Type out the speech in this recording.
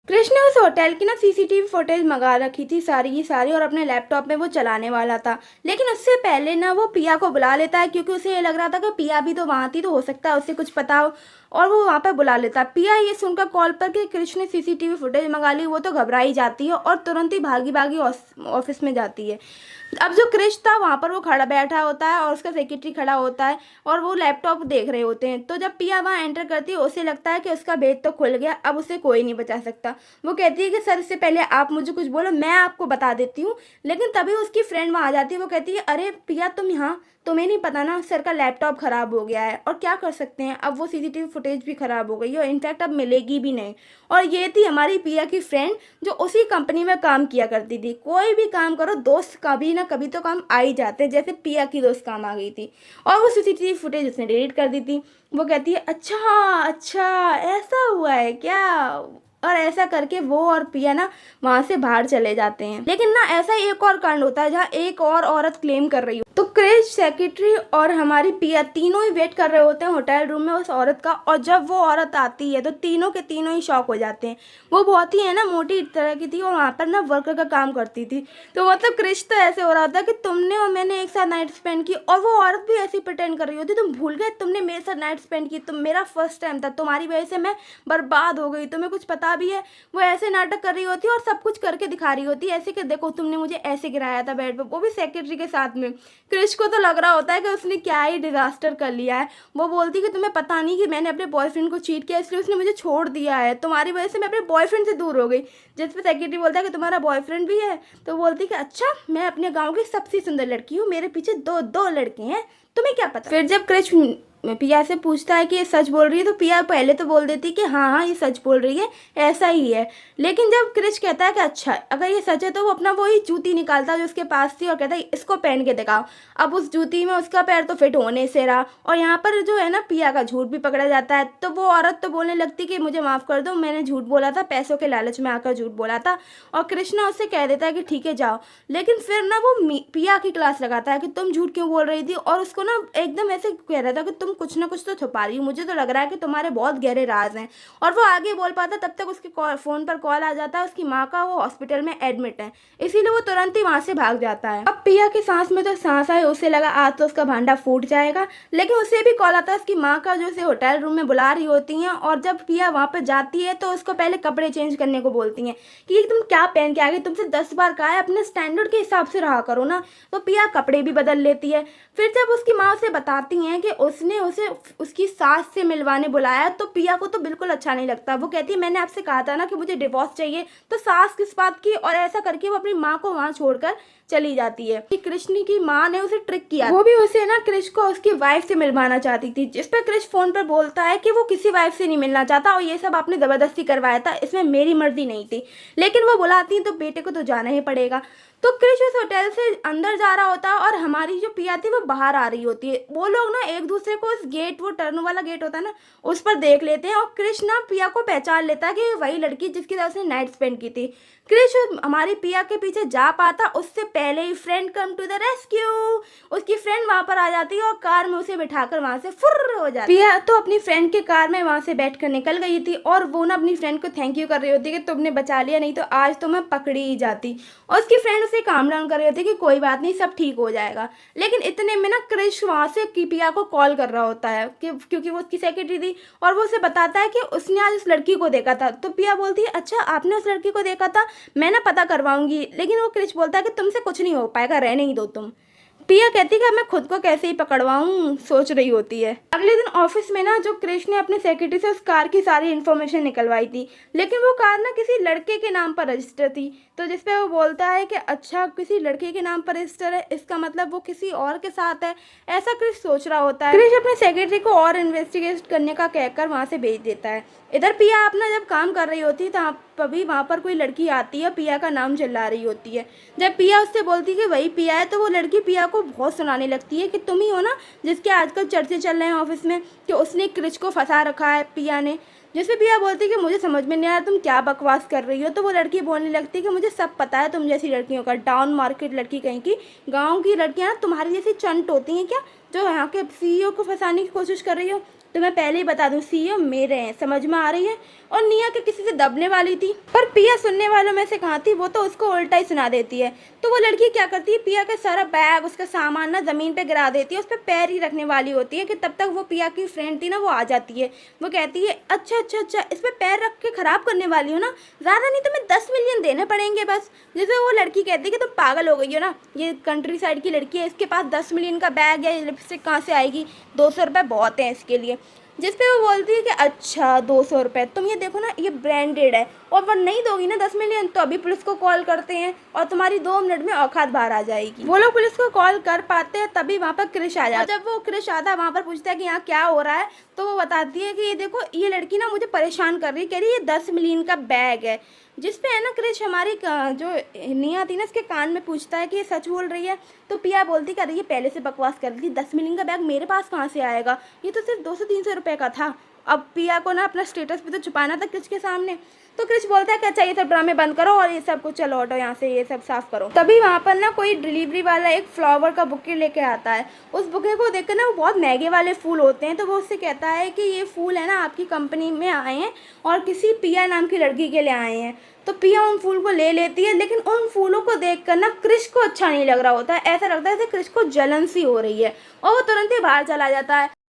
कृष्ण ने उस होटल की ना सीसीटीवी फुटेज मंगा रखी थी सारी की सारी और अपने लैपटॉप में वो चलाने वाला था। लेकिन उससे पहले ना वो पिया को बुला लेता है क्योंकि उसे ये लग रहा था कि पिया भी तो वहाँ थी तो हो सकता है उसे कुछ पता हो, और वो वहाँ पर बुला लेता है। पिया ये सुनकर कॉल पर कि कृष्ण ने सीसीटीवी फुटेज मंगा ली, वो तो घबरा ही जाती है और तुरंत ही भागी भागी ऑफिस में जाती है। अब जो क्रिश था वहाँ पर वो खड़ा बैठा होता है और उसका सेक्रेटरी खड़ा होता है और वो लैपटॉप देख रहे होते हैं। तो जब पिया वहाँ एंटर करती है उसे लगता है कि उसका भेद तो खुल गया, अब उसे कोई नहीं बचा सकता। वो कहती है कि सर इससे पहले आप मुझे कुछ बोलो, मैं आपको बता देती हूँ। लेकिन तभी उसकी फ्रेंड वहाँ आ जाती है। वो कहती है अरे पिया तुम यहाँ, तुम्हें नहीं पता ना सर का लैपटॉप ख़राब हो गया है और क्या कर सकते हैं, अब वो सीसीटीवी फुटेज भी ख़राब हो गई है और इनफैक्ट अब मिलेगी भी नहीं। और ये थी हमारी पिया की फ्रेंड जो उसी कंपनी में काम किया करती थी। कोई भी काम करो दोस्त कभी ना कभी तो काम आ ही जाते हैं, जैसे पिया की दोस्त काम आ गई थी और वो सीसीटीवी फुटेज उसने डिलीट कर दी थी। वो कहती है अच्छा अच्छा ऐसा हुआ है क्या, और ऐसा करके वो और पिया ना वहाँ से बाहर चले जाते हैं। लेकिन ना ऐसा एक और कांड होता है जहाँ एक और औरत क्लेम कर रही हो। तो क्रिश, सेक्रेटरी और हमारी पिया तीनों ही वेट कर रहे होते हैं होटल रूम में उस औरत का, और जब वो औरत आती है तो तीनों के तीनों ही शॉक हो जाते हैं। वो बहुत ही है ना मोटी तरह की थी और वहाँ पर ना वर्कर का काम करती थी। तो मतलब क्रिश तो ऐसे हो रहा था कि तुमने और मैंने एक साथ नाइट स्पेंड की, और वो औरत भी ऐसी प्रिटेंड कर रही होती तुम भूल गए तुमने मेरे साथ नाइट स्पेंड की, तुम मेरा फर्स्ट टाइम था, तुम्हारी वजह से मैं बर्बाद हो गई, तुम्हें कुछ पता भी है। वो ऐसे नाटक कर रही होती और सब कुछ करके दिखा रही होती ऐसे कि देखो तुमने मुझे ऐसे गिराया था बेड पे, वो भी सेक्रेटरी के साथ में। क्रिश को तो लग रहा होता है कि उसने क्या ही डिजास्टर कर लिया है। वो बोलती कि तुम्हें पता नहीं कि मैंने अपने बॉयफ्रेंड को चीट किया इसलिए उसने मुझे छोड़ दिया है, तुम्हारी वजह से मैं अपने बॉयफ्रेंड से दूर हो गई। जिस पे सेक्रेटरी बोलता है कि तुम्हारा बॉयफ्रेंड भी है, तो बोलती कि अच्छा मैं अपने गाँव की सबसे सुंदर लड़की हूँ, मेरे पीछे दो दो लड़के हैं, तुम्हें क्या पता। फिर जब क्रिश पिया से पूछता है कि ये सच बोल रही है तो पिया पहले तो बोल देती कि हाँ हाँ ये सच बोल रही है, ऐसा ही है। लेकिन जब क्रिश कहता है कि अच्छा अगर ये सच है तो वो अपना वही जूती निकालता है जो उसके पास थी और कहता है इसको पहन के दिखाओ। अब उस जूती में उसका पैर तो फिट होने से रहा, और यहाँ पर जो है ना पिया का झूठ भी पकड़ा जाता है। तो वो औरत तो बोलने लगती कि मुझे माफ़ कर दो, मैंने झूठ बोला था, पैसों के लालच में आकर झूठ बोला था। और कृष्णा उससे कह देता है कि ठीक है जाओ। लेकिन फिर ना वो पिया की क्लास लगाता है कि तुम झूठ क्यों बोल रही थी, और उसको ना एकदम ऐसे कह रहा था कि तुम कुछ ना कुछ तो छुपा रही हो, मुझे तो लग रहा है कि तुम्हारे बहुत गहरे राज हैं। और वो आगे बोल पाता तब तक उसके फ़ोन पर कॉल आ जाता है उसकी माँ का, वो हॉस्पिटल में एडमिट है, इसीलिए वो तुरंत ही वहाँ से भाग जाता है। अब पिया की सांस में तो सांस आए, उसे लगा आज तो उसका भांडा फूट जाएगा। लेकिन उसे भी कॉल आता है उसकी माँ का जो उसे होटल रूम में बुला रही होती हैं, और जब पिया वहाँ पर जाती है तो उसको पहले कपड़े चेंज करने को बोलती हैं कि तुम क्या पहन के आ गई, तुमसे 10 बार कहा है अपने स्टैंडर्ड के हिसाब से रहा करो ना। तो पिया कपड़े भी बदल लेती है। फिर जब उसकी माँ उसे बताती हैं कि उसने उसे उसकी सास से मिलवाने बुलाया, तो पिया को तो बिल्कुल अच्छा नहीं लगता। वो कहती है मैंने आपसे कहा था ना कि मुझे डिवोर्स चाहिए, तो सास किस बात की, और ऐसा करके वो अपनी माँ को वहाँ छोड़कर चली जाती है कि कृष्ण की माँ ने उसे ट्रिक किया, वो भी उसे ना क्रिश को उसकी वाइफ से मिलवाना चाहती थी। जिस पर क्रिश फोन पर बोलता है कि वो किसी वाइफ से नहीं मिलना चाहता और ये सब आपने जबरदस्ती करवाया था, इसमें मेरी मर्जी नहीं थी। लेकिन वो बुलाती है तो बेटे को तो जाना ही पड़ेगा। तो क्रिश उस होटल से अंदर जा रहा होता है और हमारी जो पिया थी वो बाहर आ रही होती है। वो लोग ना एक दूसरे को उस गेट, वो टर्न वाला गेट होता है ना, उस पर देख लेते हैं, और क्रिश ना पिया को पहचान लेता है कि वही लड़की जिसकी साथ उसने नाइट स्पेंड की थी। क्रिश हमारी पिया के पीछे जा पाता उससे पहले ही friend come to the rescue, उसकी फ्रेंड वहां पर आ जाती है और कार में उसे बिठाकर वहां से फुर्र हो जाती है। पिया तो अपनी फ्रेंड के कार में वहां से बैठकर निकल गई थी और वो ना अपनी फ्रेंड को थैंक यू कर रही होती कि तुमने बचा लिया, नहीं तो आज तो मैं पकड़ी ही जाती। और उसकी फ्रेंड उसे काम डाउन कर रही होती कि कोई बात नहीं सब ठीक हो जाएगा। लेकिन इतने में ना क्रिश वहां से पिया को कॉल कर रहा होता है कि क्योंकि वो उसकी सेक्रेटरी थी, और वो उसे बताता है कि उसने आज उस लड़की को देखा था। तो पिया बोलती है अच्छा आपने उस लड़की को देखा था, मैं ना पता करवाऊंगी। लेकिन वो क्रिश बोलता है कि तुमसे कुछ नहीं हो पाएगा, रहने ही दो तुम। पिया कहती है कि मैं खुद को कैसे ही पकड़वाऊँ, सोच रही होती है। अगले दिन ऑफिस में ना जो क्रिश ने अपने सेक्रेटरी से उस कार की सारी इन्फॉर्मेशन निकलवाई थी, लेकिन वो कार ना किसी लड़के के नाम पर रजिस्टर थी। तो जिसपे वो बोलता है कि अच्छा किसी लड़के के नाम पर रजिस्टर है, इसका मतलब वो किसी और के साथ है, ऐसा क्रिश सोच रहा होता है। क्रिश अपने सेक्रेटरी को और इन्वेस्टिगेट करने का कहकर वहाँ से भेज देता है। इधर पिया अपना जब काम कर रही होती है तो तभी वहाँ पर कोई लड़की आती है, पिया का नाम चिल्ला रही होती है। जब पिया उससे बोलती है कि वही पिया है, तो वो लड़की पिया को बहुत सुनाने लगती है कि तुम ही हो ना जिसके आजकल चर्चे चल रहे हैं ऑफिस में कि उसने क्रिश को फंसा रखा है पिया ने। जिससे पिया बोलती है कि मुझे समझ में नहीं आ रहा तुम क्या बकवास कर रही हो। तो वो लड़की बोलने लगती है कि मुझे सब पता है तुम जैसी लड़कियों का, डाउन मार्केट लड़की कहीं की, गाँव की लड़कियाँ ना तुम्हारी जैसी चंट होती हैं क्या, जो यहाँ के CEO को फंसाने की कोशिश कर रही हो। तो मैं पहले ही बता दूं CEO मेरे हैं, समझ में आ रही है। और निया के किसी से दबने वाली थी। पर पिया सुनने वालों में से कहाँ थी, वो तो उसको उल्टा ही सुना देती है। तो वो लड़की क्या करती है, पिया का सारा बैग, उसका सामान ना ज़मीन पे गिरा देती है। उस पर पैर ही रखने वाली होती है कि तब तक वो पिया की फ्रेंड थी ना, वो आ जाती है। वो कहती है अच्छा अच्छा अच्छा, इस पर पैर रख के ख़राब करने वाली हो ना, ज़्यादा नहीं तुम्हें 10 मिलियन देने पड़ेंगे बस। जैसे वो लड़की कहती है कि तुम पागल हो गई हो ना, ये कंट्री साइड की लड़की है, इसके पास 10 मिलियन का बैग या लिपस्टिक कहाँ से आएगी, 200 रुपये बहुत हैं इसके लिए। जिस पे वो बोलती है कि अच्छा 200 रुपये, तुम ये देखो ना, ये ब्रांडेड है, और वो नहीं दोगी ना 10 मिलियन तो अभी पुलिस को कॉल करते हैं और तुम्हारी 2 मिनट में औकात बाहर आ जाएगी। वो लोग पुलिस को कॉल कर पाते हैं, तभी वहाँ पर क्रिश आ जाता है। जब वो क्रिश आता है, वहाँ पर पूछता है कि यहाँ क्या हो रहा है, तो वो बताती है कि ये देखो, ये लड़की ना मुझे परेशान कर रही है, कह रही है ये 10 मिलियन का बैग है। जिस पे है ना क्रिश हमारी जो निया थी ना, इसके कान में पूछता है कि ये सच बोल रही है। तो पिया बोलती कर रही है पहले से बकवास कर रही थी, 10 मिलियन का बैग मेरे पास कहाँ से आएगा, ये तो सिर्फ 200-300 रुपये का था। अब पिया को ना अपना स्टेटस भी तो छुपाना था क्रिश के सामने। तो क्रिश बोलता है कि अच्छा ये सब ड्रामे बंद करो और ये सब कुछ चलो हटो यहाँ से, ये सब साफ करो। तभी वहाँ पर ना कोई डिलीवरी वाला एक फ्लावर का बुके लेके आता है। उस बुके को देखकर ना वो बहुत महंगे वाले फूल होते हैं, तो वो उससे कहता है कि ये फूल है ना आपकी कंपनी में आए हैं और किसी पिया नाम की लड़की के लिए आए हैं। तो पिया उन फूल को ले लेती है, लेकिन उन फूलों को देखकर ना क्रिश को अच्छा नहीं लग रहा होता है। ऐसा लगता है जैसे क्रिश को जलन सी हो रही है और वो तुरंत ही बाहर चला जाता है।